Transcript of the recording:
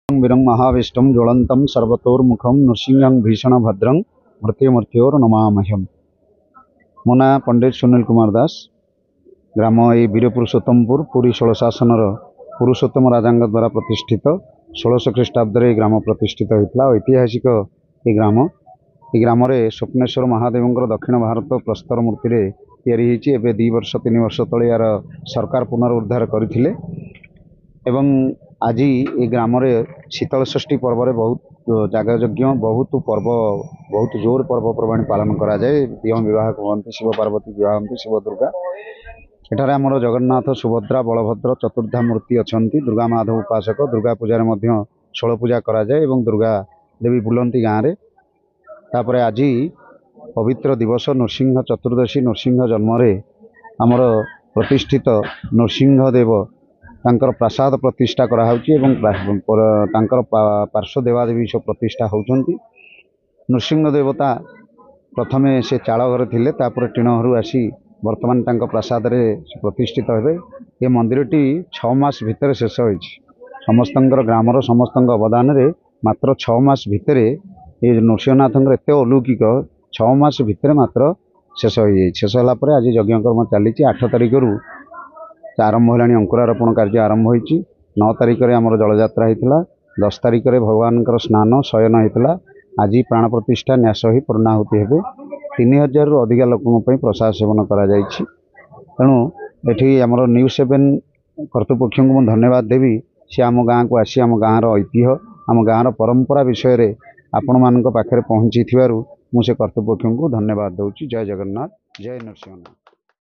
वीरं महाविष्टं ज्वलन्तं सर्वतोर्मुखं नृसिंहं भीषण भद्रं मृत्युर्नमामह्यम। मो ना पंडित सुनील कुमार दास। ग्राम ये वीरपुरुषोत्तमपुर पुरी षोल शासन पुरुषोत्तम राजा द्वारा प्रतिष्ठित 1600 ख्रीष्टाब्द ग्राम प्रतिष्ठित होता। ऐतिहासिक ये ग्राम स्वप्नेश्वर महादेव दक्षिण भारत प्रस्तर मूर्ति या 2 वर्ष 3 वर्ष तले यार सरकार पुनरुद्धार करथिले। एवं आज ये ग्राम शीतल षष्ठी पर्व बहुत जागयज्ञ बहुत पर्व बहुत जोर पर्वपर्वाणी पालन कराए। दियों विवाह कहते, शिव पार्वती विवाह होती, शिव दुर्गा। एठार आमर जगन्नाथ सुभद्रा बलभद्र चतुर्धा मूर्ति अच्छा। दुर्गा माधव उपासक दुर्गा पूजार षोल पूजा कराए एवं दुर्गा देवी बुलंती गाँव में। तापर आज पवित्र दिवस नृसिंह चतुर्दशी नृसिंह जन्म आमर प्रतिष्ठित नृसिंहदेव तांकर प्रसाद प्रतिष्ठा कराई पार्श्व देवादेवी सब प्रतिष्ठा होती। नृसिंह देवता प्रथमे से चाल घर थे, टीणहर आसी वर्तमान प्रसाद रे प्रतिष्ठित हे। ये मंदिरटी 6 मास भितर शेष हो समस्त ग्रामर समस्त अवदान रे मात्र 6 मास भितर ये नृसिंहनाथ एत अलौकिक 6 मास भितर मात्र शेष हो शेष होगापर आज यज्ञकर्म चली 8 तारिख रु आरंभ है। अंकुरारोपण कार्य आरंभ हो 9 तारिख में आम जलयात्रा होता। 10 तारिख में भगवान स्नान शयन होता। आज प्राण प्रतिष्ठा न्यास ही पूर्णाहुति हे। 3000 रु अधिक लोकों प्रसाद सेवन करा तेणु ये आम न्यूज7 कर्तृपक्ष को धन्यवाद देवी। सी आम गाँव को आसी आम गाँव ऐतिह्य आम गाँव परंपरा विषय आपण मान पाखे पहुँची मुझे कर्तृपक्ष को धन्यवाद दूँ। जय जगन्नाथ, जय नृसिंहनाथ।